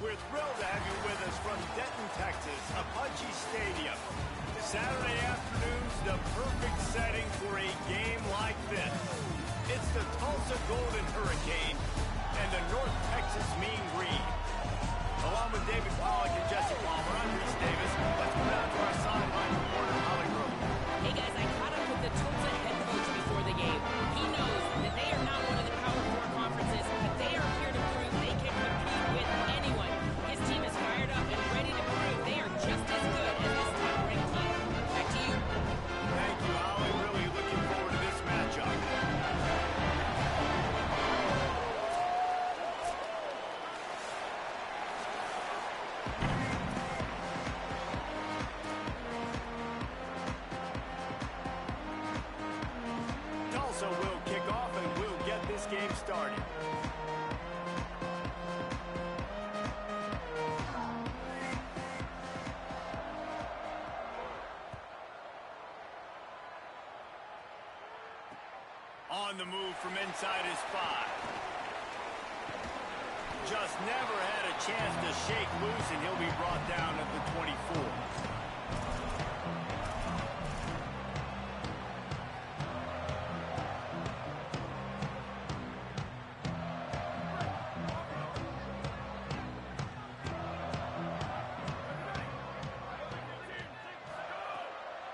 we're thrilled to have you with us from Denton, Texas, Apache Stadium. Saturday afternoon's the perfect setting for a game like this. It's the Tulsa Golden Hurricane and the North Texas Mean Green. Along with David Pollack and Jesse Palmer, I'm Reese Davis. Let's go down to our sideline reporter, Holly Rowe. Hey guys, I caught up with the Tulsa head coach before the game. He knows that they are not one of the Power 4 conferences, but they are here to prove they can compete with anyone. His team is fired up and ready to prove they are just as good as this top-ranked team. Back to you. Thank you, Holly. Really looking forward to this matchup. Tulsa will kick off and we'll get this game started. On the move from inside his 5. Just never had a chance to shake loose, and he'll be brought down at the 24.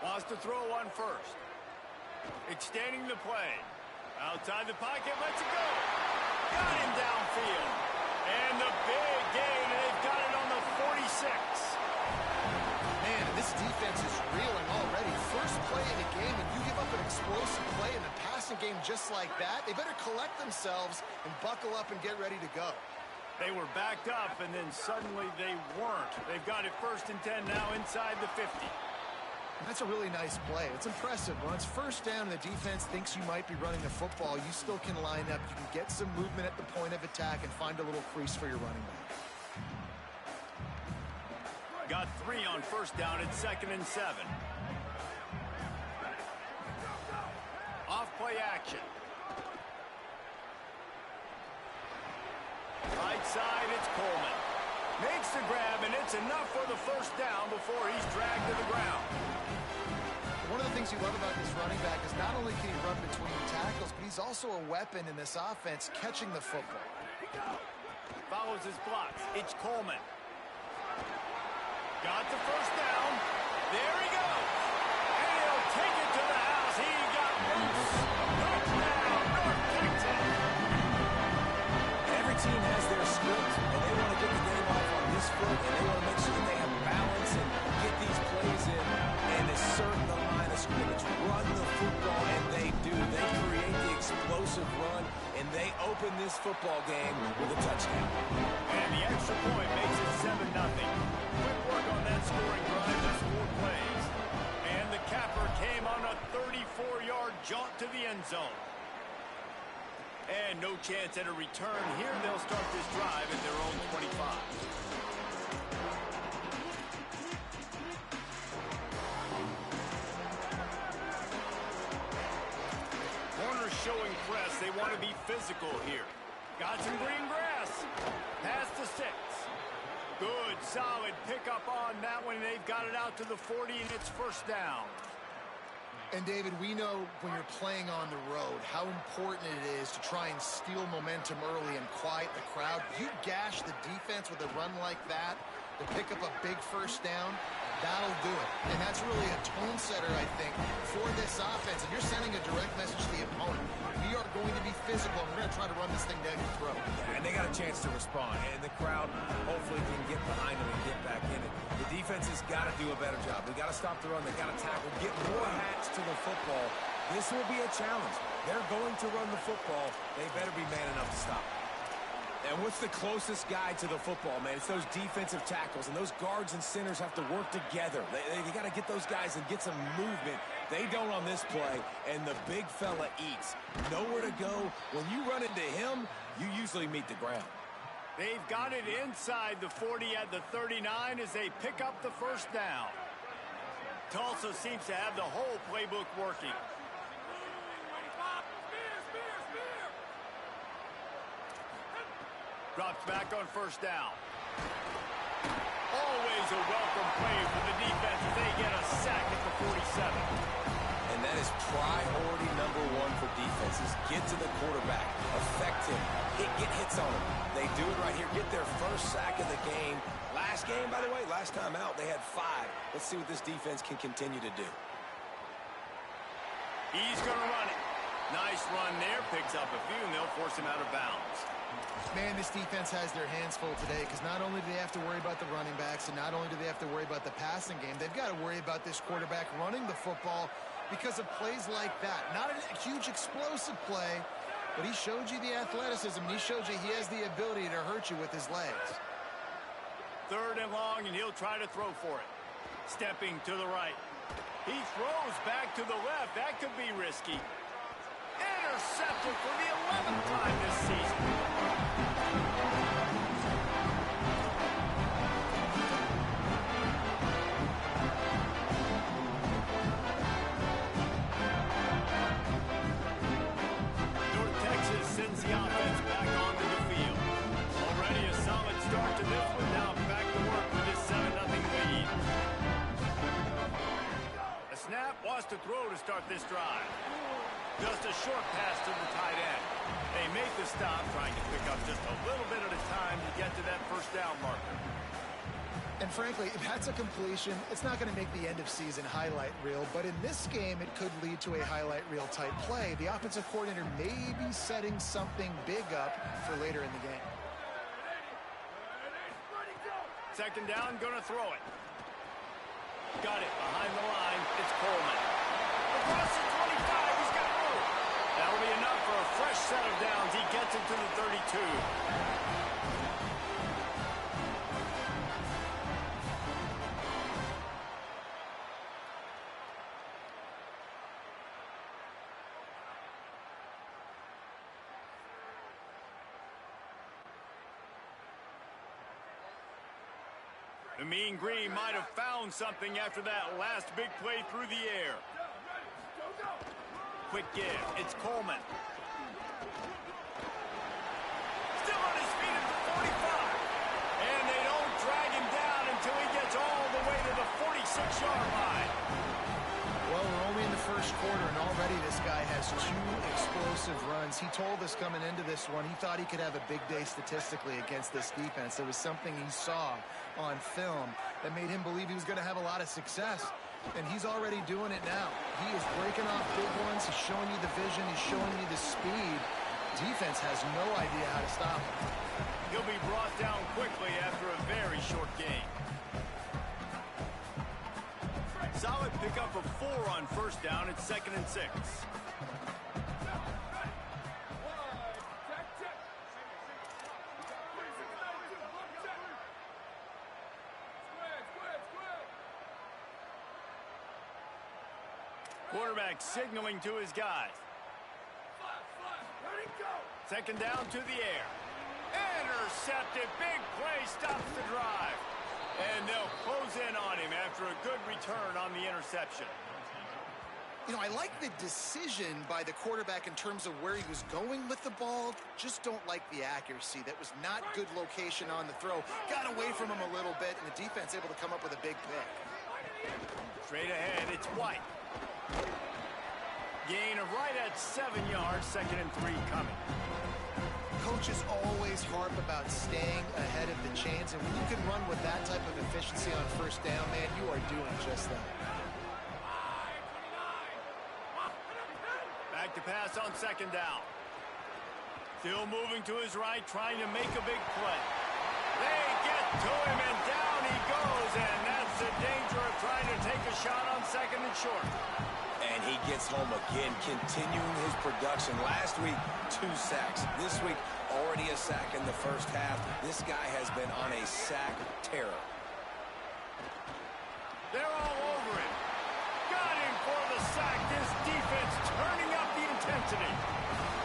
Wants to throw one first. Extending the play. Outside the pocket, lets it go. Got him downfield. And the big gain, and they've got it on the 46. Man, this defense is reeling already. First play of the game, and you give up an explosive play in the passing game just like that, they better collect themselves and buckle up and get ready to go. They were backed up, and then suddenly they weren't. They've got it 1st and 10 now inside the 50. That's a really nice play. It's impressive. When it's first down and the defense thinks you might be running the football, you still can line up. You can get some movement at the point of attack and find a little crease for your running back. Got 3 on 1st down at 2nd and 7. Off play action. Right side, it's Coleman. Makes the grab, and it's enough for the 1st down before he's dragged to the ground. One of the things you love about this running back is not only can he run between tackles, but he's also a weapon in this offense catching the football. Follows his blocks. It's Coleman. Got the 1st down. There he goes. And he'll take it to the house. He got loose. Touchdown, North Texas. Every team has their script, and they want to get the game off on this foot, and they want to make sure that they have balance and get these plays in and assert the line of scrimmage. Run the football, and they do. They create the explosive run, and they open this football game with a touchdown. And the extra point makes it 7-0. Quick work on that scoring drive, just 4 plays. And the capper came on a 34-yard jaunt to the end zone. And no chance at a return here. They'll start this drive at their own 25. Corners showing press. They want to be physical here. Got some green grass. Past the 6. Good, solid pickup on that one. They've got it out to the 40, and it's 1st down. And, David, we know when you're playing on the road how important it is to try and steal momentum early and quiet the crowd. You gash the defense with a run like that to pick up a big 1st down, that'll do it. And that's really a tone setter, I think, for this offense. And you're sending a direct message to the opponent. We are going to be physical, and we're going to try to run this thing down your throat. Yeah, and they got a chance to respond, and the crowd hopefully can get behind them and get back in it. The defense has got to do a better job. They got to stop the run. They got to tackle, get more hats to the football. This will be a challenge. They're going to run the football. They better be man enough to stop it. And what's the closest guy to the football, man? It's those defensive tackles, and those guards and centers have to work together. They got to get those guys and get some movement. They don't on this play, and the big fella eats. Nowhere to go. When you run into him, you usually meet the ground. They've got it inside the 40 at the 39 as they pick up the 1st down. Tulsa seems to have the whole playbook working. Drops back on 1st down. Always a welcome play for the defense as they get a sack at the 47. And that is priority number one for defenses. Get to the quarterback. Affect him. Get hits on him. They do it right here. Get their first sack of the game. Last game, by the way, last time out, they had 5. Let's see what this defense can continue to do. He's going to run it. Nice run there. Picks up a few, and they'll force him out of bounds. Man, this defense has their hands full today because not only do they have to worry about the running backs and not only do they have to worry about the passing game, they've got to worry about this quarterback running the football because of plays like that. Not a huge explosive play, but he showed you the athleticism. He showed you he has the ability to hurt you with his legs. 3rd and long, and he'll try to throw for it. Stepping to the right. He throws back to the left. That could be risky. Intercepted for the 11th time this season. Sends the offense back onto the field. Already a solid start to this one. Now back to work with this 7-0 lead. A snap wants to throw to start this drive. Just a short pass to the tight end. They make the stop, trying to pick up just a little bit at a time to get to that first down marker. And frankly, if that's a completion, it's not going to make the end-of-season highlight reel. But in this game, it could lead to a highlight reel type play. The offensive coordinator may be setting something big up for later in the game. 2nd down, going to throw it. Got it behind the line. It's Coleman. Across the 25, he's got room. That'll be enough for a fresh set of downs. He gets it to the 32. The Mean Green might have found something after that last big play through the air. Quick give. It's Coleman. Still on his feet at the 45. And they don't drag him down until he gets all the way to the 46-yard line. Well, we're only in the first quarter, and already this guy has 2 explosive runs. He told us coming into this one he thought he could have a big day statistically against this defense. There was something he saw on film that made him believe he was going to have a lot of success, and he's already doing it now. He is breaking off big ones. He's showing you the vision. He's showing you the speed. Defense has no idea how to stop him. He'll be brought down quickly after a very short game. Solid pickup of 4 on 1st down. It's 2nd and 6. Quarterback signaling to his guys. 2nd down to the air. Intercepted. Big play stops the drive. And they'll close in on him after a good return on the interception. You know, I like the decision by the quarterback in terms of where he was going with the ball. Just don't like the accuracy. That was not good location on the throw. Got away from him a little bit, and the defense able to come up with a big pick. Straight ahead, it's White. Gain of right at 7 yards, 2nd and 3 coming. Coaches always harp about staying ahead of the chains, and when you can run with that type of efficiency on 1st down, man, you are doing just that. Back to pass on 2nd down. Still moving to his right, trying to make a big play. They get to him, and down he goes, and that's the danger of trying to take a shot on 2nd and short. And he gets home again, continuing his production. Last week, 2 sacks. This week, already a sack in the first half. This guy has been on a sack terror. They're all over him. Got him for the sack. This defense turning up the intensity.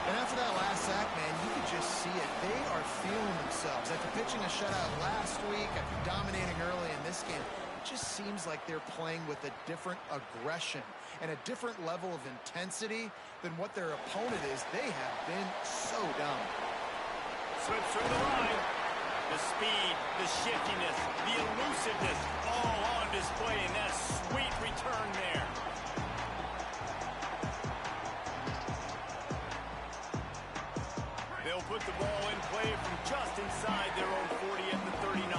And after that last sack, man, you could just see it. They are feeling themselves. After pitching a shutout last week, after dominating early in this game, it just seems like they're playing with a different aggression and a different level of intensity than what their opponent is. They have been so down. Slips through the line. The speed, the shiftiness, the elusiveness, all on display in that sweet return there. They'll put the ball in play from just inside their own 40 at the 39.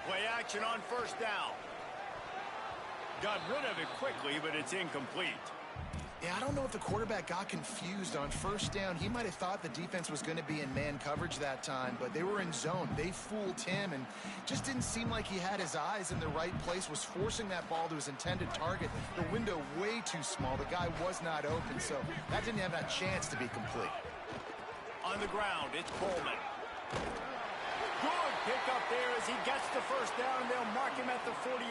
Play action on first down. Got rid of it quickly, but it's incomplete. Yeah, I don't know if the quarterback got confused on first down. He might have thought the defense was going to be in man coverage that time, but they were in zone. They fooled him and just didn't seem like he had his eyes in the right place, was forcing that ball to his intended target. The window way too small. The guy was not open, so that didn't have that chance to be complete. On the ground, it's Coleman. Good pick up there as he gets the first down, and they'll mark him at the 48.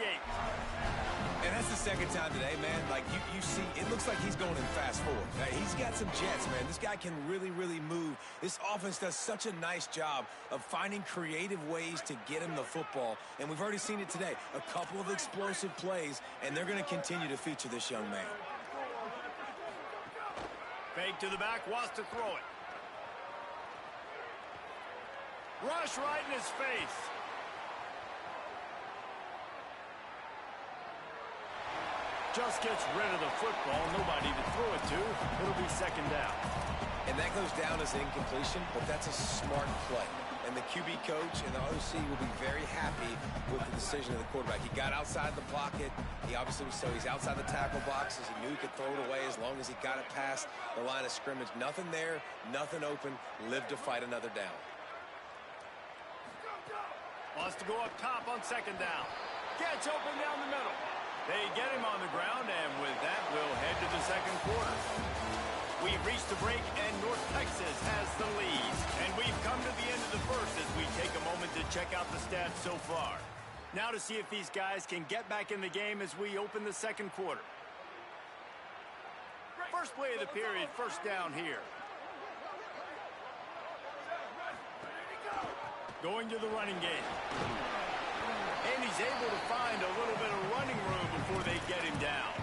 And that's the second time today, man. Like, you see, it looks like he's going in fast forward. He's got some jets, man. This guy can really, really move. This offense does such a nice job of finding creative ways to get him the football. And we've already seen it today. A couple of explosive plays, and they're going to continue to feature this young man. Fake to the back, wants to throw it. Rush right in his face. Just gets rid of the football. Nobody to throw it to. It'll be second down. And that goes down as an incompletion, but that's a smart play. And the QB coach and the OC will be very happy with the decision of the quarterback. He got outside the pocket. He obviously was so he's outside the tackle boxes. He knew he could throw it away as long as he got it past the line of scrimmage. Nothing there, nothing open. Live to fight another down. Wants to go up top on second down. Gets open down the middle. They get him on the ground, and with that, we'll head to the second quarter. We've reached the break, and North Texas has the lead. And we've come to the end of the first as we take a moment to check out the stats so far. Now to see if these guys can get back in the game as we open the second quarter. First play of the period, first down here. Going to the running game. And he's able to find a little bit of running room before they get him down.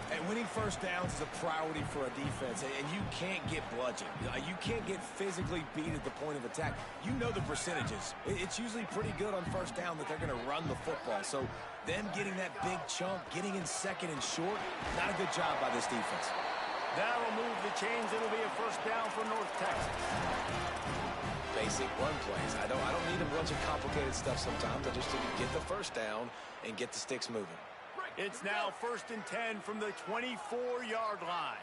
And winning first downs is a priority for a defense, and you can't get bludgeoned. You can't get physically beat at the point of attack. You know the percentages. It's usually pretty good on first down that they're going to run the football. So them getting that big chunk, getting in second and short, not a good job by this defense. That'll move the chains. It'll be a first down for North Texas. Basic run plays. I don't need a bunch of complicated stuff sometimes. I just need to get the first down and get the sticks moving. It's now 1st and 10 from the 24-yard line.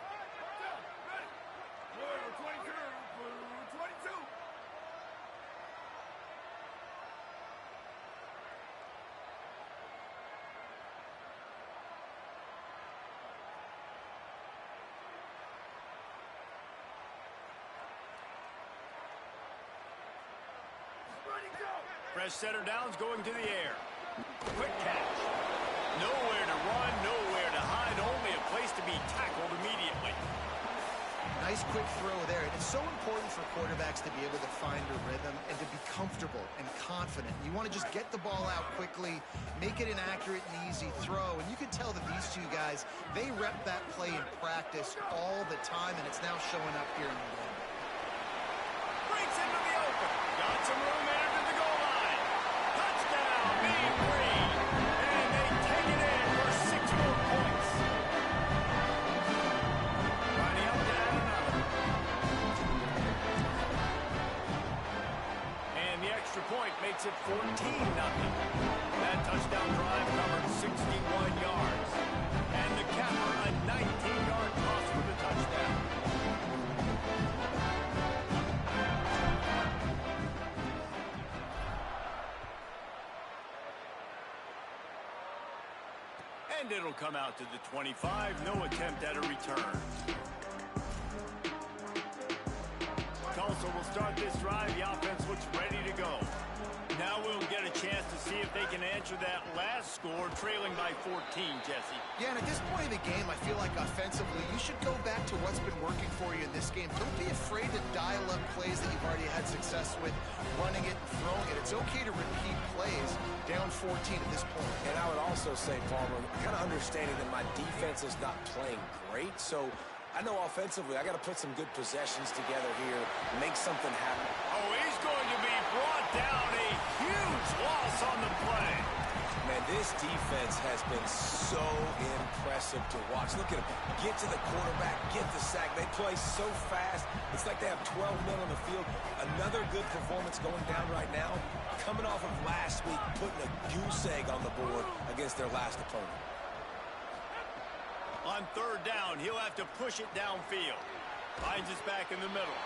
Fresh setter downs going to the air. Quick catch. Nowhere to run, nowhere to hide, only a place to be tackled immediately. Nice quick throw there. It's so important for quarterbacks to be able to find a rhythm and to be comfortable and confident. You want to just get the ball out quickly, make it an accurate and easy throw. And you can tell that these two guys, they rep that play in practice all the time, and it's now showing up here in the game. Breaks into the open. Got some room there to the goal line. Touchdown, Mean Green. And they take it in for 6 more points. Riding up to add another. And the extra point makes it 14-0. That touchdown drive covered 61 yards. And the capper, a 19-yard toss for the touchdown. And it'll come out to the 25. No attempt at a return. Tulsa will start this drive. The offense looks ready to go. Now we'll get a chance to see if they can answer that last score, trailing by 14, Jesse. Yeah, and at this point of the game, I feel like offensively, you should go back to what's been working for you in this game. Don't be afraid to dial up plays that you've already had success with, running it and throwing it. It's okay to repeat plays down 14 at this point. And I would also say, Palmer, kind of understanding that my defense is not playing great, so I know offensively I got to put some good possessions together here, make something happen. Oh, he's going to be brought down. A huge loss on the play. Man, this defense has been so impressive to watch. Look at them. Get to the quarterback, get the sack. They play so fast. It's like they have 12 men on the field. Another good performance going down right now. Coming off of last week, putting a goose egg on the board against their last opponent. On third down, he'll have to push it downfield. Finds us back in the middle.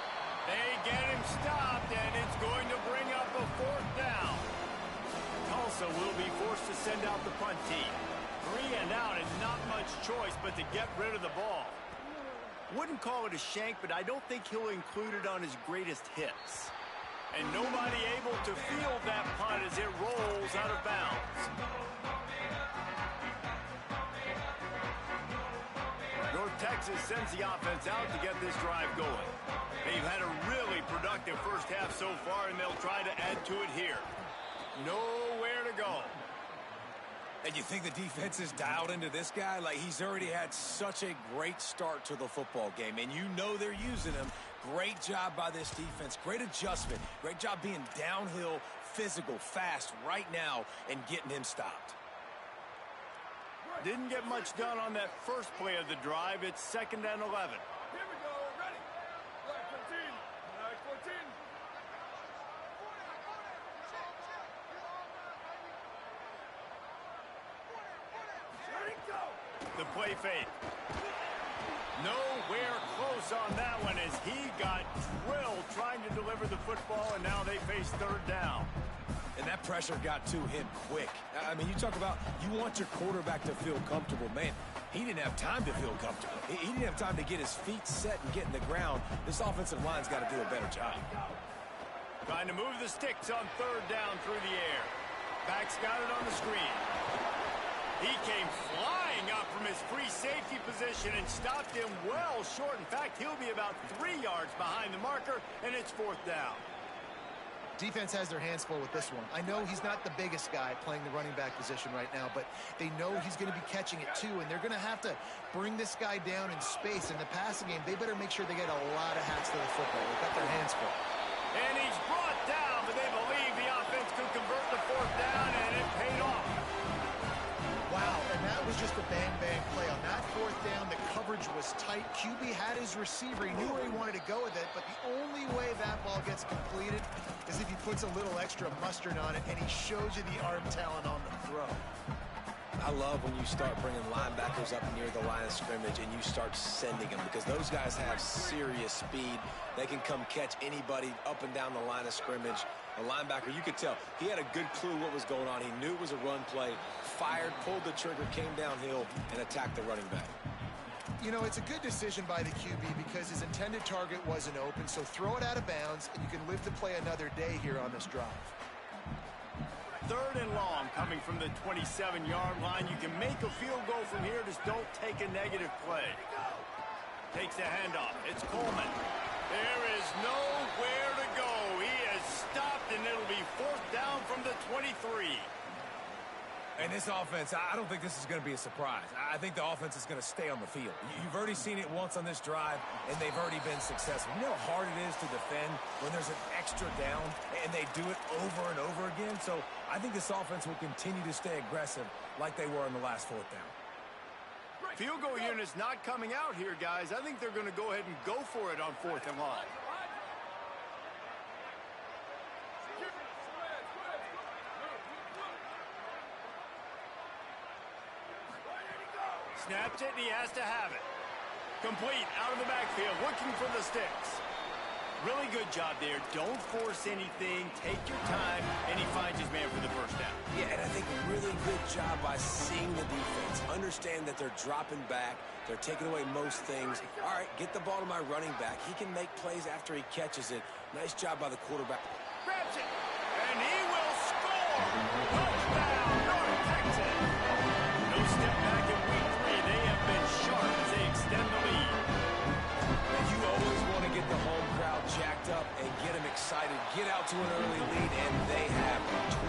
They get him stopped, and it's going to bring up a fourth down. Tulsa will be forced to send out the punt team. 3 and out and not much choice but to get rid of the ball. Wouldn't call it a shank, but I don't think he'll include it on his greatest hits. And nobody able to field that punt as it rolls out of bounds. North Texas sends the offense out to get this drive going. They've had a really productive first half so far, and they'll try to add to it here. Nowhere to go. And you think the defense is dialed into this guy? Like, he's already had such a great start to the football game, and you know they're using him. Great job by this defense. Great adjustment. Great job being downhill, physical, fast right now, and getting him stopped. Didn't get much done on that first play of the drive. It's 2nd and 11. Here we go. Ready. Flag 14. Flag 14. Ready, go. The play fake. Nowhere close on that one as he got drilled trying to deliver the football, and now they face third down. And that pressure got to him quick. I mean, you talk about you want your quarterback to feel comfortable. Man, he didn't have time to feel comfortable. He didn't have time to get his feet set and get in the ground. This offensive line's got to do a better job. Trying to move the sticks on third down through the air. Back's got it on the screen. He came flying up from his free safety position and stopped him well short. In fact, he'll be about 3 yards behind the marker, and it's 4th down. Defense has their hands full with this one. I know he's not the biggest guy playing the running back position right now, but they know he's going to be catching it too, and they're going to have to bring this guy down in space. In the passing game, they better make sure they get a lot of hats to the football. They've got their hands full. And he's brought down, but they believe the offense could convert the 4th down, and it paid off. Wow, and that was just a bang-bang play. On that 4th down, the coverage was tight. QB had his receiver. He knew where he wanted to go with it, but the only way that ball gets completed is if he puts a little extra mustard on it, and he shows you the arm talent on the throw. I love when you start bringing linebackers up near the line of scrimmage and you start sending them, because those guys have serious speed. They can come catch anybody up and down the line of scrimmage. A linebacker, you could tell, he had a good clue what was going on. He knew it was a run play, fired, pulled the trigger, came downhill, and attacked the running back. You know, it's a good decision by the QB because his intended target wasn't open, so throw it out of bounds, and you can live to play another day here on this drive. 3rd and long coming from the 27-yard line. You can make a field goal from here, just don't take a negative play. Takes the handoff. It's Coleman. There is nowhere to go. He is stopped, and it'll be 4th down from the 23. And this offense, I don't think this is going to be a surprise. I think the offense is going to stay on the field. You've already seen it once on this drive, and they've already been successful. You know how hard it is to defend when there's an extra down, and they do it over and over again? So I think this offense will continue to stay aggressive like they were in the last 4th down. Field goal unit's not coming out here, guys. I think they're going to go ahead and go for it on 4th and long. Snaps it, and he has to have it. Complete, out of the backfield, looking for the sticks. Really good job there. Don't force anything. Take your time, and he finds his man for the 1st down. Yeah, and I think really good job by seeing the defense. Understand that they're dropping back. They're taking away most things. All right, get the ball to my running back. He can make plays after he catches it. Nice job by the quarterback. Grabs it, and he will score. Touchdown, North Texas. No step back in week 3. They have been sharp as they extend the lead. And you always want to get the home crowd jacked up and get them excited. Get out to an early lead, and they have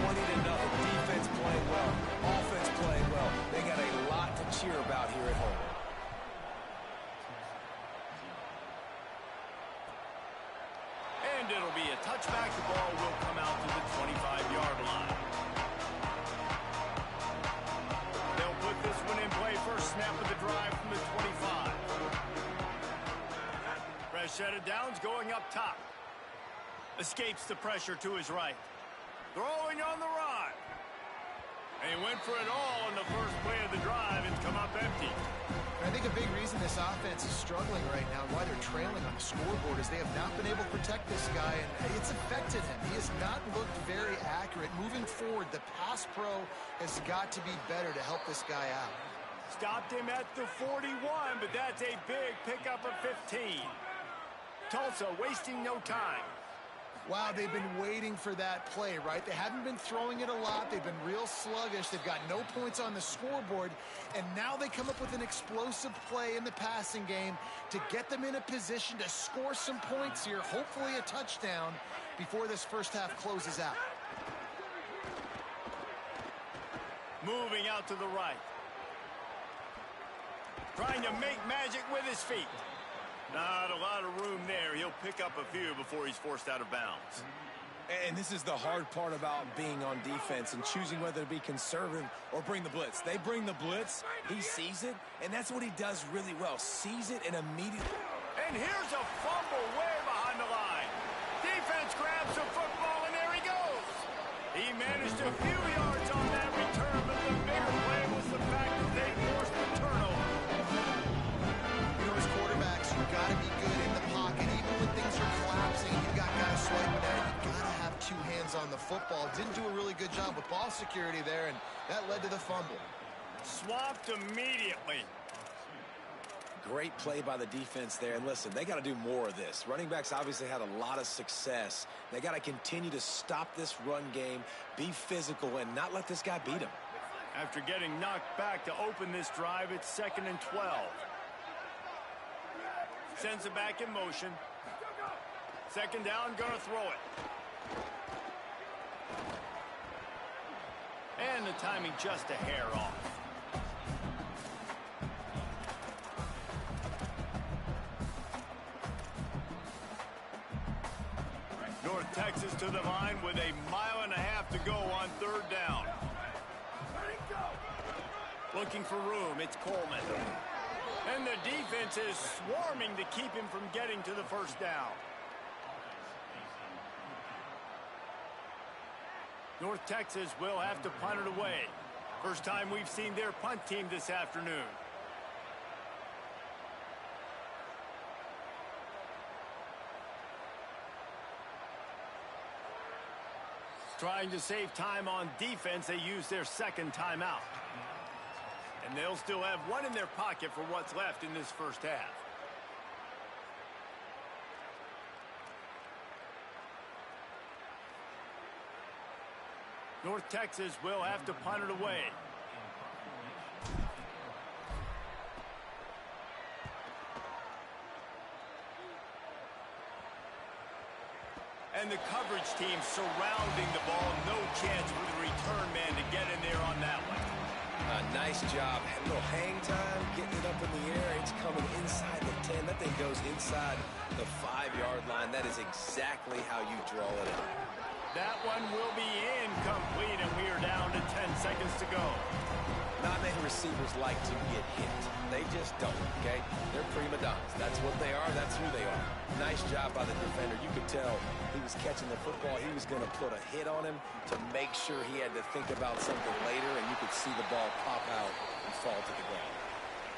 20-0. Defense playing well. Offense playing well. They got a lot to cheer about here at home. touchback, the ball will come out to the 25-yard line. They'll put this one in play. First snap of the drive from the 25. Fresh set of downs going up top. Escapes the pressure to his right. Throwing on the run. And he went for it all on the first play of the drive. It's come up empty. I think a big reason this offense is struggling right now, why they're trailing on the scoreboard, is they have not been able to protect this guy, and it's affected him. He has not looked very accurate. Moving forward, the pass pro has got to be better to help this guy out. Stopped him at the 41, but that's a big pickup of 15. Tulsa wasting no time. Wow, they've been waiting for that play, right? They haven't been throwing it a lot. They've been real sluggish. They've got no points on the scoreboard. And now they come up with an explosive play in the passing game to get them in a position to score some points here, hopefully a touchdown, before this first half closes out. Moving out to the right. Trying to make magic with his feet. Not a lot of room there. He'll pick up a few before he's forced out of bounds. And this is the hard part about being on defense and choosing whether to be conservative or bring the blitz. They bring the blitz, he sees it, and that's what he does really well. Sees it and immediately... And here's a fumble way behind the line. Defense grabs the football, and there he goes. He managed a few yards on that return, but the bigger play was the fact that they forced the turnover. You know, as quarterbacks, you've got to be good in the pocket. Even when things are collapsing, you've got guys swiping at it, you've got to have two hands on the football. Didn't do a really good job with ball security there, and that led to the fumble. Swamped immediately. Great play by the defense there. And listen, they got to do more of this. Running backs obviously had a lot of success. They got to continue to stop this run game, be physical, and not let this guy beat him. After getting knocked back to open this drive, it's 2nd and 12. Sends it back in motion. Second down, gonna throw it. And the timing just a hair off. North Texas to the line with a mile and a half to go on third down. Looking for room, it's Coleman. And the defense is swarming to keep him from getting to the first down. North Texas will have to punt it away. First time we've seen their punt team this afternoon. Trying to save time on defense, they use their second timeout. And they'll still have one in their pocket for what's left in this first half. North Texas will have to punt it away. And the coverage team surrounding the ball. No chance for the return man to get in there on that one. Nice job. A little hang time, getting it up in the air. It's coming inside the 10. That thing goes inside the 5-yard line. That is exactly how you draw it up. That one will be incomplete, and we are down to 10 seconds to go. Not many receivers like to get hit. They just don't, okay? They're prima donnas. That's what they are. That's who they are. Nice job by the defender. You could tell he was catching the football. He was going to put a hit on him to make sure he had to think about something later, and you could see the ball pop out and fall to the ground.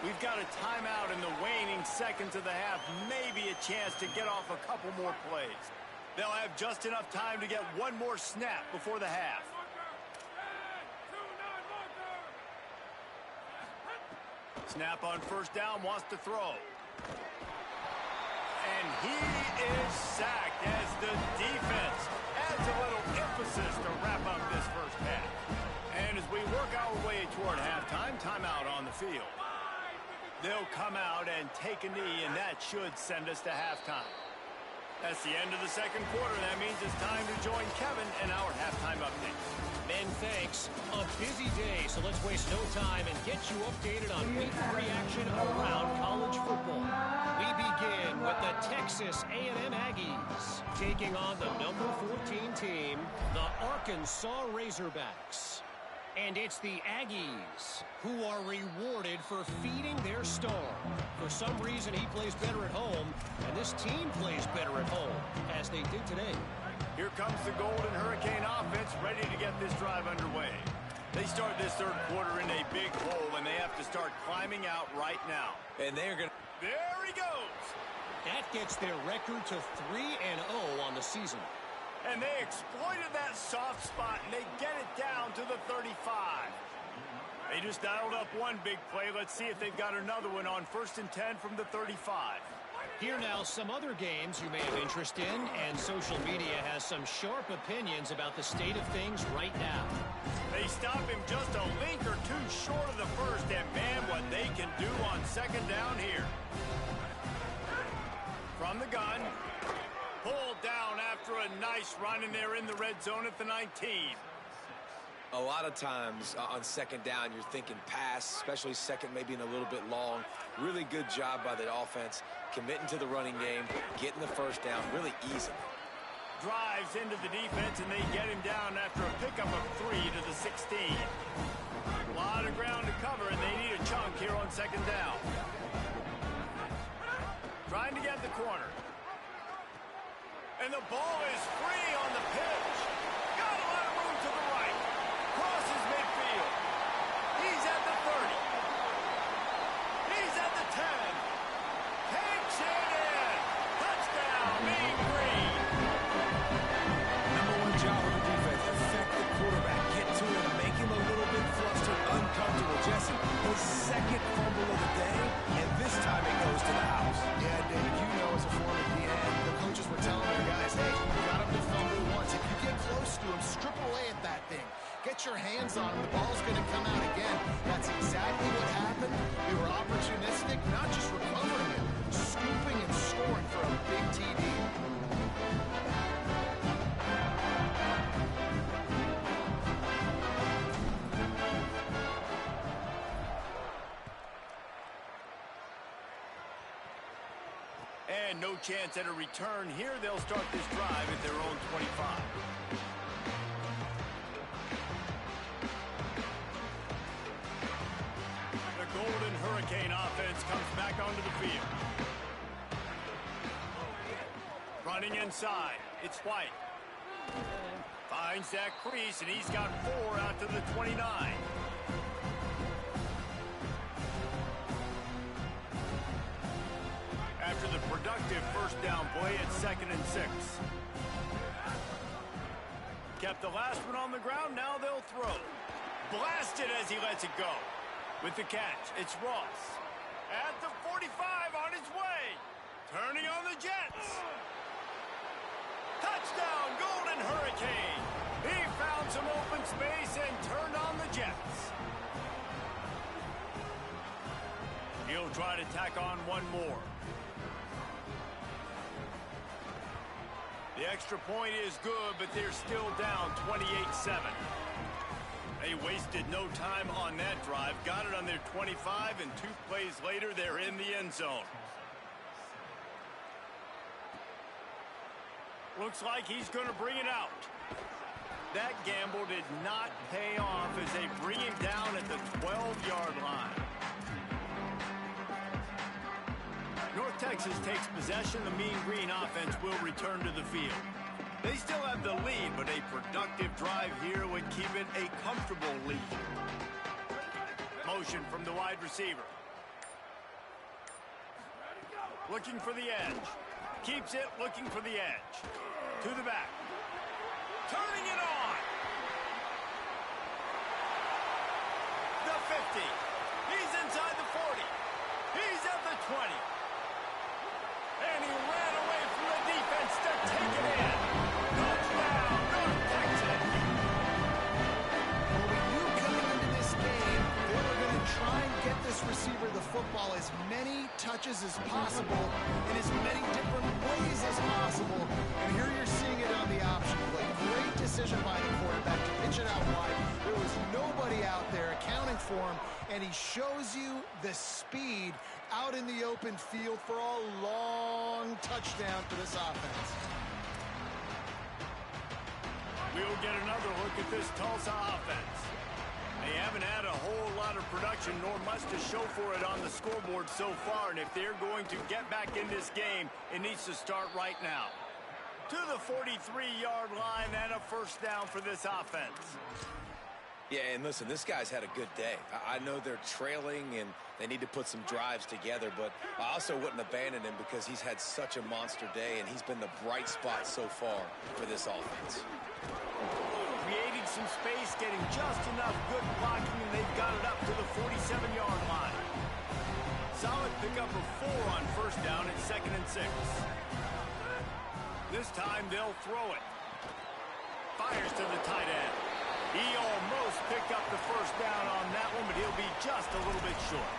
We've got a timeout in the waning seconds of the half. Maybe a chance to get off a couple more plays. They'll have just enough time to get one more snap before the half. Snap on first down, wants to throw. And he is sacked as the defense adds a little emphasis to wrap up this first half. And as we work our way toward halftime, timeout on the field. They'll come out and take a knee, and that should send us to halftime. That's the end of the second quarter. That means it's time to join Kevin in our halftime update. Ben, thanks. A busy day, so let's waste no time and get you updated on week 3 action around college football. We begin with the Texas A&M Aggies taking on the number 14 team, the Arkansas Razorbacks. And it's the Aggies who are rewarded for feeding their star. For some reason, he plays better at home, and this team plays better at home, as they did today. Here comes the Golden Hurricane offense, ready to get this drive underway. They start this third quarter in a big hole, and they have to start climbing out right now. And they're going to... There he goes! That gets their record to 3-0 on the season. And they exploited that soft spot, and they get it down to the 35. They just dialed up one big play. Let's see if they've got another one on 1st and 10 from the 35. Here now, some other games you may have interest in, and social media has some sharp opinions about the state of things right now. They stop him just a link or two short of the first, and man, what they can do on second down here. From the gun, pulled down after a nice run, and they're in the red zone at the 19. A lot of times on second down, you're thinking pass, especially second maybe in a little bit long. Really good job by the offense, committing to the running game, getting the first down really easy. Drives into the defense, and they get him down after a pickup of 3 to the 16. A lot of ground to cover, and they need a chunk here on second down. Trying to get the corner. And the ball is free on the pitch. Got a lot of room to the right. Crosses midfield. He's at the 30. He's at the 10. Takes it in. Touchdown, Mean Green. Number one job of the defense, affect the quarterback, get to him, make him a little bit flustered, uncomfortable. Jesse, his second fumble of the day, and this time it goes to the house. Yeah, David, you know as a former DN, the coaches were telling their guys, hey, you got him to fumble once. If you get close to him, strip away at that thing. Get your hands on him. The ball's going to come out again. That's exactly what happened. They were opportunistic, not just recovering it, scooping and scoring for a big TD. And no chance at a return here. They'll start this drive at their own 25. The Golden Hurricane offense comes back onto the field. Running inside. It's White. Finds that crease, and he's got 4 out to the 29. After the productive first down play at 2nd and 6. Kept the last one on the ground, now they'll throw. Blasted as he lets it go. With the catch, it's Ross. At the 45 on his way. Turning on the Jets. Touchdown, Golden Hurricane. He found some open space and turned on the Jets. He'll try to tack on one more. The extra point is good, but they're still down 28-7. They wasted no time on that drive. Got it on their 25, and 2 plays later, they're in the end zone. Looks like he's going to bring it out. That gamble did not pay off as they bring him down at the 12-yard line. North Texas takes possession. The Mean Green offense will return to the field. They still have the lead, but a productive drive here would keep it a comfortable lead. Motion from the wide receiver. Looking for the edge. Keeps it, looking for the edge. To the back. Turning it on. The 50. He's inside the 40. He's at the 20. And he ran away from the defense to take it in. Touchdown, North Texas. Well, we knew coming into this game, they were going to try and get the this receiver the football as many touches as possible in as many different ways as possible. And here you're seeing it on the option play. Great decision by the quarterback to pitch it out wide. There was nobody out there accounting for him, and he shows you the speed out in the open field for a long touchdown for this offense. We'll get another look at this Tulsa offense. They haven't had a whole lot of production, nor much to show for it on the scoreboard so far. And if they're going to get back in this game, it needs to start right now. To the 43-yard line and a first down for this offense. Yeah, and listen, this guy's had a good day. I know they're trailing and they need to put some drives together, but I also wouldn't abandon him because he's had such a monster day, and he's been the bright spot so far for this offense. Creating some space, getting just enough good blocking, and they've got it up to the 47-yard line. Solid pickup of 4 on first down at 2nd and 6. This time they'll throw it. Fires to the tight end. He almost picked up the first down on that one, but he'll be just a little bit short.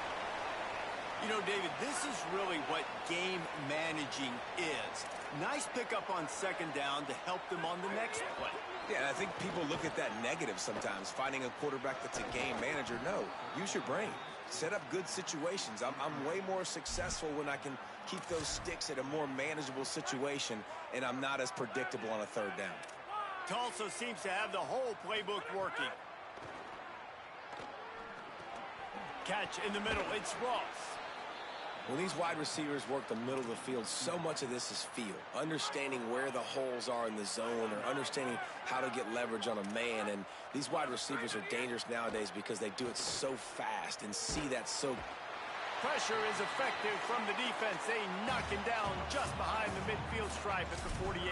You know, David, this is really what game managing is. Nice pickup on 2nd down to help them on the next play. Yeah, and I think people look at that negative sometimes, finding a quarterback that's a game manager. No, use your brain. Set up good situations. I'm way more successful when I can keep those sticks at a more manageable situation, and I'm not as predictable on a 3rd down. Tulsa seems to have the whole playbook working. Catch in the middle, it's Ross. When these wide receivers work the middle of the field, so much of this is feel. Understanding where the holes are in the zone, or understanding how to get leverage on a man. And these wide receivers are dangerous nowadays because they do it so fast and see that so. Pressure is effective from the defense. They knock him down just behind the midfield stripe at the 48.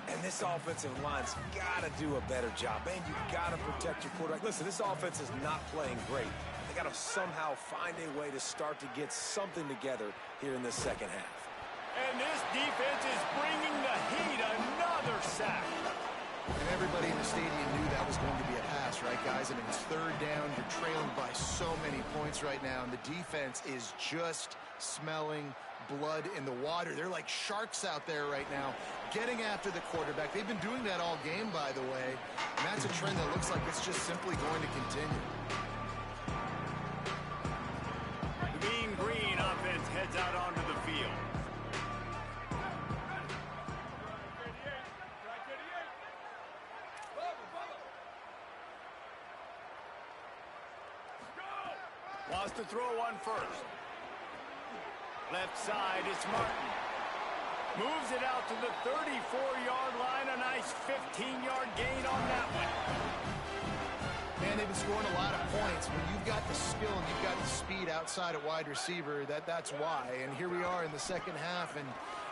And this offensive line's got to do a better job. And you've got to protect your quarterback. Listen, this offense is not playing great. They got to somehow find a way to start to get something together here in the 2nd half. And this defense is bringing the heat. Another sack. And everybody in the stadium knew that was going to be a pass, right, guys? I mean, it's 3rd down. You're trailing by so many points right now, and the defense is just smelling blood in the water. They're like sharks out there right now, getting after the quarterback. They've been doing that all game, by the way, and that's a trend that looks like it's just simply going to continue. The Mean Green offense heads out onto the field. Wants to throw on first. Left side, it's Martin. Moves it out to the 34-yard line. A nice 15-yard gain on that one. Man, they've been scoring a lot of points. When you've got the skill and you've got the speed outside at wide receiver, that's why. And here we are in the 2nd half, and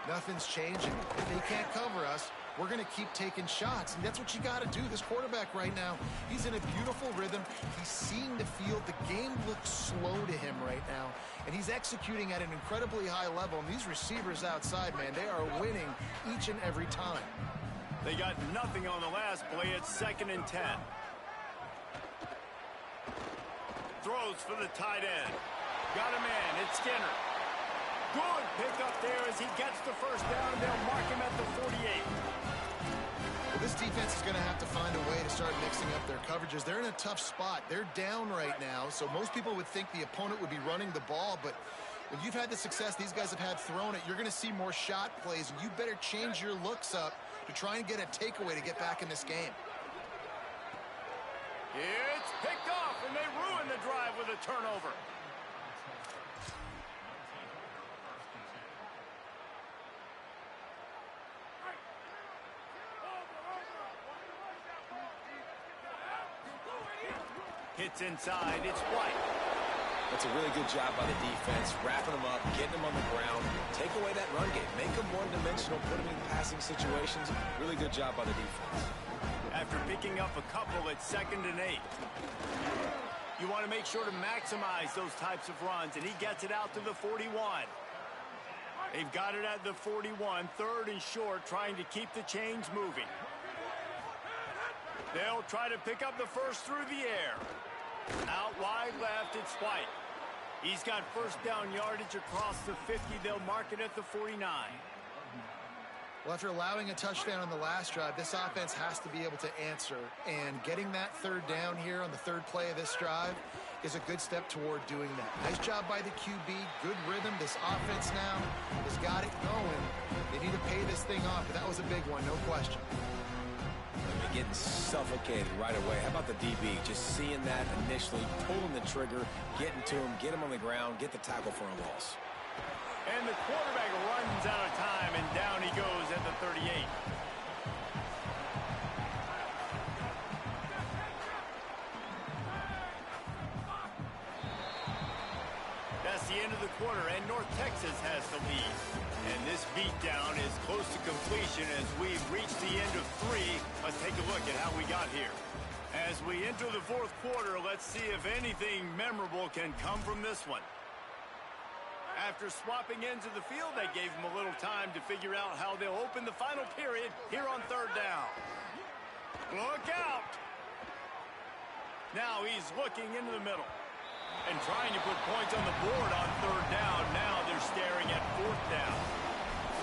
nothing's changing. If they can't cover us, we're going to keep taking shots, and that's what you got to do. This quarterback right now, he's in a beautiful rhythm. He's seeing the field. The game looks slow to him right now, and he's executing at an incredibly high level. And these receivers outside, man, they are winning each and every time. They got nothing on the last play. It's 2nd and 10. Throws for the tight end. Got a man. It's Skinner. Good pickup there as he gets the first down. They'll mark him at the 48. Well, this defense is going to have to find a way to start mixing up their coverages. They're in a tough spot. They're down right now, so most people would think the opponent would be running the ball, but when you've had the success these guys have had throwing it, you're going to see more shot plays, and you better change your looks up to try and get a takeaway to get back in this game. It's picked off, and they ruin the drive with a turnover. Hits inside, it's White. That's a really good job by the defense, wrapping them up, getting them on the ground, take away that run game, make them one-dimensional, put them in passing situations. Really good job by the defense. After picking up a couple at 2nd and 8. You want to make sure to maximize those types of runs, and he gets it out to the 41. They've got it at the 41, 3rd and short, trying to keep the chains moving. They'll try to pick up the first through the air. Out wide left, it's White. He's got first down yardage across the 50. They'll mark it at the 49. Well, after allowing a touchdown on the last drive, this offense has to be able to answer. And getting that third down here on the third play of this drive is a good step toward doing that. Nice job by the QB. Good rhythm. This offense now has got it going. They need to pay this thing off, but that was a big one, no question. Getting suffocated right away. How about the DB? Just seeing that initially, pulling the trigger, getting to him, get him on the ground, get the tackle for a loss. And the quarterback runs out of time, and down he goes at the 38. That's the end of the quarter, and North Texas has the lead. And this beatdown is close to completion as we've reached the end of 3. Let's take a look at how we got here. As we enter the fourth quarter, let's see if anything memorable can come from this one. After swapping ends of the field, that gave them a little time to figure out how they'll open the final period here on third down. Look out! Now he's looking into the middle and trying to put points on the board on third down. Now they're staring at fourth down.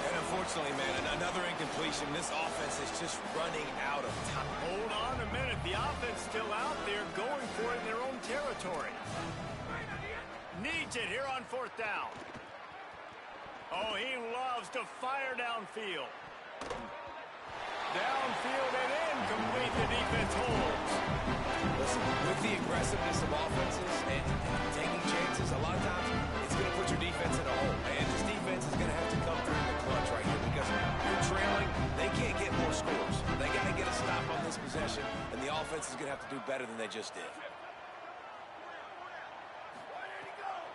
And unfortunately, man, another incompletion. This offense is just running out of time. Hold on a minute. The offense still out there going for it in their own territory. Needs it here on fourth down. Oh, he loves to fire downfield. Downfield and incomplete. The defense holds. Listen, with the aggressiveness of offenses and taking chances, a lot of times it's going to put your defense in a hole. And this defense is going to have to come through in the clutch right here because you're trailing. They can't get more scores. They got to get a stop on this possession, and the offense is going to have to do better than they just did.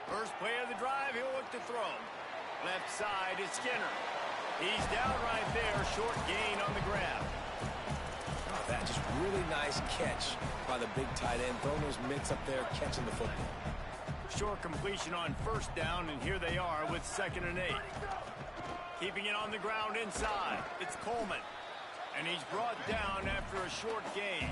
First play of the drive, he'll look to throw. Left side is Skinner. He's down right there, short gain on the grab. That just really nice catch by the big tight end. Throwing those mitts up there, catching the football. Short completion on first down, and here they are with 2nd and 8. Keeping it on the ground inside. It's Coleman. And he's brought down after a short gain.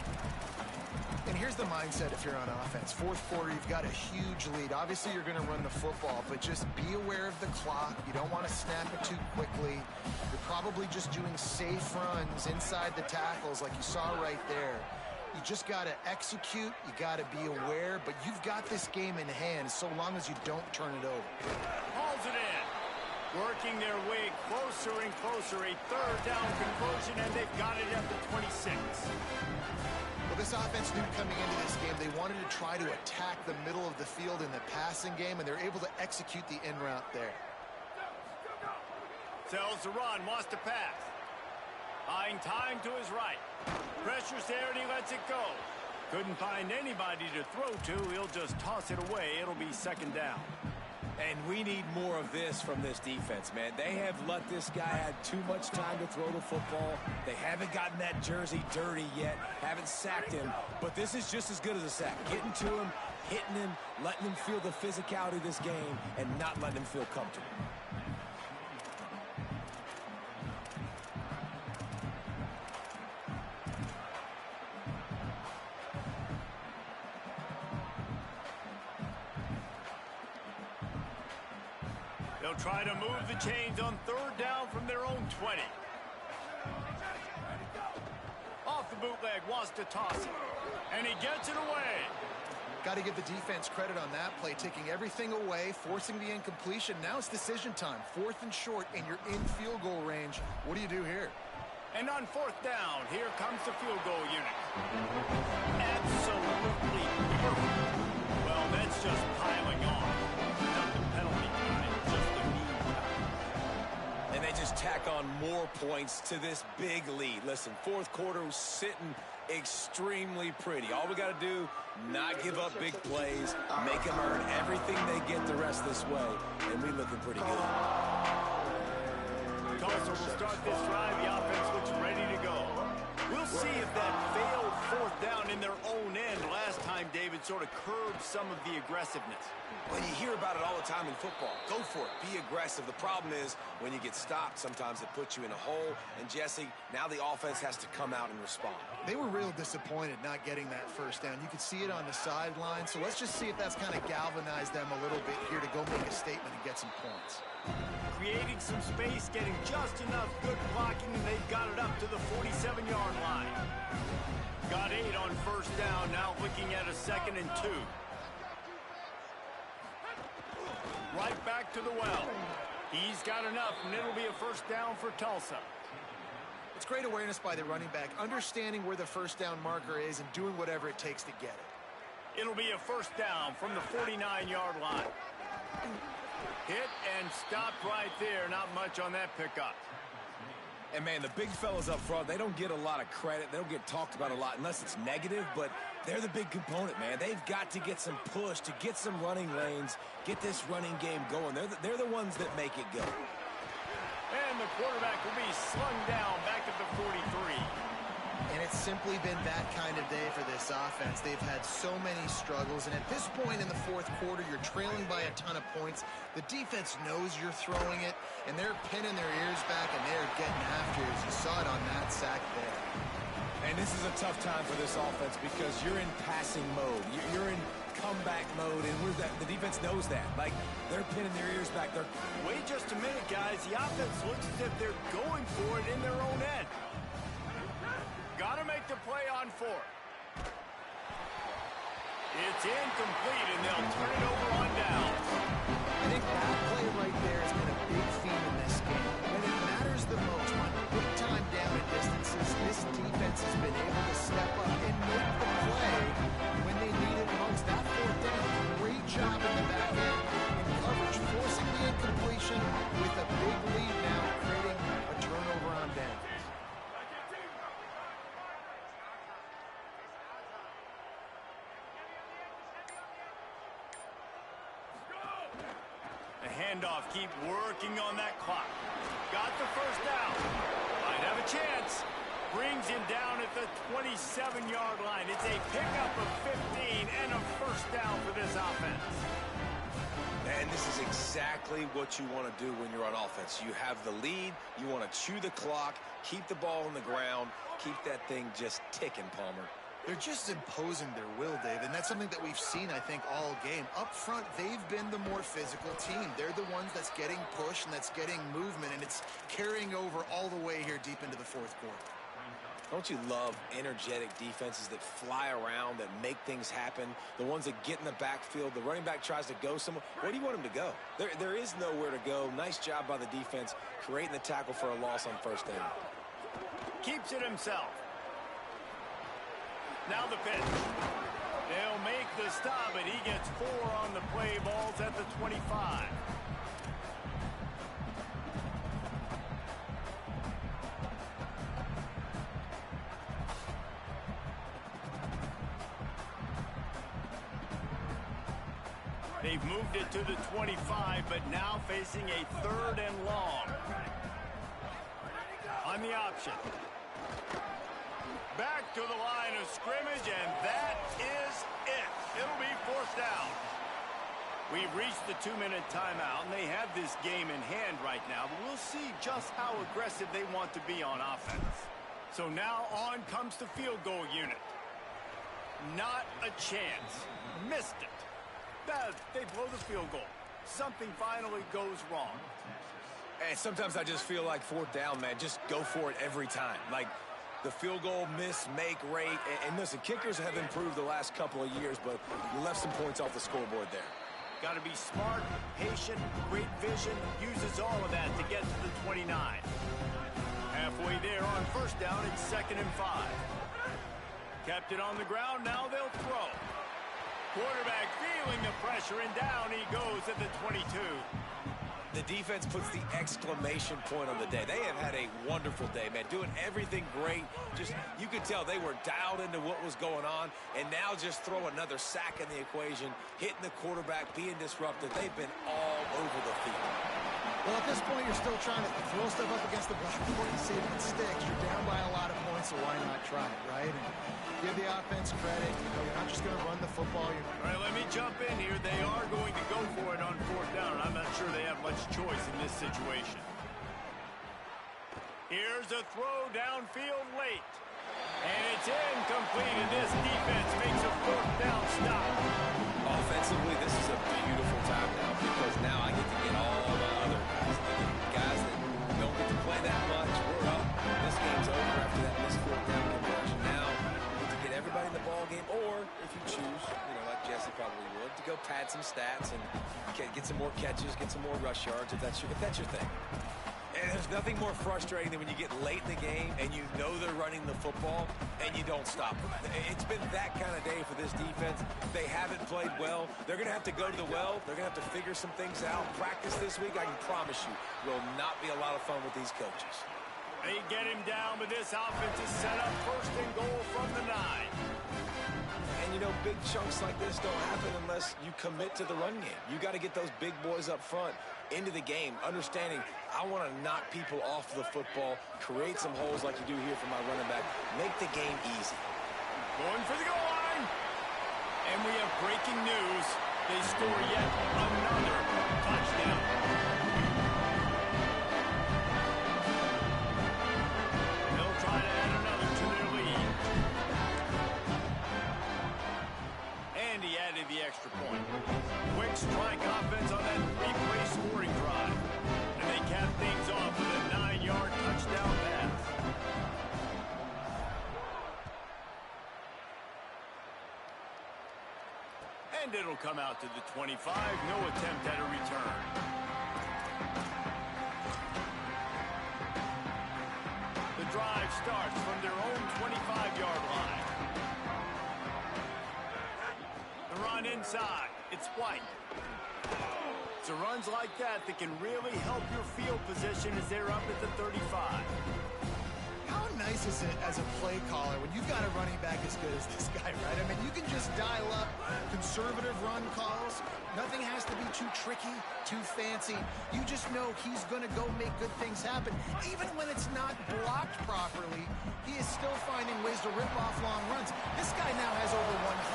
And here's the mindset if you're on offense. Fourth quarter, you've got a huge lead. Obviously, you're going to run the football, but just be aware of the clock. You don't want to snap it too quickly. You're probably just doing safe runs inside the tackles like you saw right there. You just got to execute. You got to be aware, but you've got this game in hand so long as you don't turn it over. Hauls it in. Working their way closer and closer. A third down conversion, and they've got it at the 26. Well, this offense knew coming into this game they wanted to try to attack the middle of the field in the passing game, and they're able to execute the in route there. Tells the run, wants to pass. Buying time to his right. Pressure's there, and he lets it go. Couldn't find anybody to throw to. He'll just toss it away. It'll be 2nd down. And we need more of this from this defense, man. They have let this guy have too much time to throw the football. They haven't gotten that jersey dirty yet, haven't sacked him, but this is just as good as a sack. Getting to him, hitting him, letting him feel the physicality of this game, and not letting him feel comfortable. They'll try to move the chains on third down from their own 20. Off the bootleg, wants to toss it. And he gets it away. Got to give the defense credit on that play, taking everything away, forcing the incompletion. Now it's decision time. 4th and short, and you're in field goal range. What do you do here? And on 4th down, here comes the field goal unit. Absolutely perfect. Well, that's just piling on. Not the penalty time, just the mean time. And they just tack on more points to this big lead. Listen, fourth quarter was sitting extremely pretty. All we got to do, not give up big plays, make them earn everything they get the rest this way, and we looking pretty good. Tulsa will start this drive. The offense looks ready to go. We'll see if that failed fourth down in their own end last time, David, sort of curbed some of the aggressiveness. Well, you hear about it all the time in football. Go for it. Be aggressive. The problem is when you get stopped, sometimes it puts you in a hole. And, Jesse, now the offense has to come out and respond. They were real disappointed not getting that first down. You could see it on the sideline. So let's just see if that's kind of galvanized them a little bit here to go make a statement and get some points. Creating some space, getting just enough good blocking, and they've got it up to the 47-yard line. Got 8 on first down, now looking at a 2nd and 2. Right back to the well. He's got enough, and it'll be a first down for Tulsa. It's great awareness by the running back, understanding where the first down marker is and doing whatever it takes to get it. It'll be a first down from the 49-yard line. Hit and stopped right there. Not much on that pickup. And, man, the big fellas up front, they don't get a lot of credit. They don't get talked about a lot unless it's negative, but they're the big component, man. They've got to get some push, to get some running lanes, get this running game going. They're the ones that make it go. And the quarterback will be slung down back at the 43. And it's simply been that kind of day for this offense. They've had so many struggles, and at this point in the fourth quarter, you're trailing by a ton of points. The defense knows you're throwing it, and they're pinning their ears back, and they're getting after it, as you saw it on that sack there. And this is a tough time for this offense because you're in passing mode. You're in comeback mode, and the defense knows that. Like, they're pinning their ears back. Wait just a minute, guys. The offense looks as if they're going for it in their own end. Got to make the play on 4. It's incomplete, and they'll turn it over on downs. I think that play right there has been a big theme in this game. When it matters the most, on big time down and distances, this defense has been able to step up and make the play when they need it most. That fourth down, great job in the back end in coverage, forcing the incompletion with a big lead now, creating a turnover on downs. Handoff, keep working on that clock. Got the first down. Might have a chance. Brings him down at the 27-yard line. It's a pickup of 15 and a first down for this offense. And this is exactly what you want to do when you're on offense. You have the lead. You want to chew the clock, keep the ball on the ground, keep that thing just ticking, Palmer. They're just imposing their will, Dave, and that's something that we've seen, I think, all game. Up front, they've been the more physical team. They're the ones that's getting push and that's getting movement, and it's carrying over all the way here deep into the fourth quarter. Don't you love energetic defenses that fly around, that make things happen, the ones that get in the backfield, the running back tries to go somewhere? Where do you want him to go? There is nowhere to go. Nice job by the defense, creating the tackle for a loss on first down. Keeps it himself. Now the pitch. They'll make the stop, but he gets 4 on the play. Ball's at the 25. They've moved it to the 25, but now facing a 3rd and long. On the option. Back to the line of scrimmage, and that is it. It'll be 4th down. We've reached the 2-minute timeout, and they have this game in hand right now, but we'll see just how aggressive they want to be on offense. So now on comes the field goal unit. Not a chance. Missed it. They blow the field goal. Something finally goes wrong. And sometimes I just feel like 4th down, man. Just go for it every time. Like, the field goal miss, make rate. And listen, kickers have improved the last couple of years, but you left some points off the scoreboard there. Got to be smart, patient, great vision. Uses all of that to get to the 29. Halfway there on first down, it's 2nd and 5. Kept it on the ground, now they'll throw. Quarterback feeling the pressure, and down he goes at the 22. The defense puts the exclamation point on the day. They have had a wonderful day, man, doing everything great. Just, you could tell they were dialed into what was going on, and now just throw another sack in the equation, hitting the quarterback, being disrupted. They've been all over the field. Well, at this point, you're still trying to throw stuff up against the blackboard and see if it sticks. You're down by a lot of points, so why not try it, right? And give the offense credit. You know, you're not just going to run the football. All right, let me jump in here. They are going to go for it on 4th down. I'm not sure they have much choice in this situation. Here's a throw downfield late. And it's incomplete, and this defense makes a 4th down stop. Offensively, this is a beautiful time now because now I get to get all the other guys that don't get to play that much. We're up. This game's over after that missed 4th down conversion. Now we get to get everybody in the ball game, or if you choose, you know, like Jesse probably would, to go pad some stats and get some more catches, get some more rush yards if that's your thing. And there's nothing more frustrating than when you get late in the game and you know they're running the football and you don't stop them. It's been that kind of day for this defense. They haven't played well. They're going to have to go to the well. They're going to have to figure some things out. Practice this week, I can promise you, will not be a lot of fun with these coaches. They get him down, but this offense is set up 1st and goal from the 9. And, you know, big chunks like this don't happen unless you commit to the run game. You got to get those big boys up front into the game, understanding I want to knock people off the football, create some holes like you do here for my running back, make the game easy. Going for the goal line. And we have breaking news. They score yet another touchdown. They'll try to add another to their lead. And he added the extra point. Quick strike offense on that 3-play scoring drive. And they cap things off with a 9-yard touchdown pass. And it'll come out to the 25. No attempt at a return. The drive starts from their own 25-yard line. The run inside. It's White. It's the runs like that that can really help your field position as they're up at the 35. How nice is it as a play caller when you've got a running back as good as this guy, right? I mean, you can just dial up conservative run calls. Nothing has to be too tricky, too fancy. You just know he's going to go make good things happen. Even when it's not blocked properly, he is still finding ways to rip off long runs. This guy now has over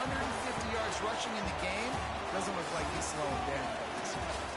150 yards rushing in the game. Doesn't look like he's slowing down.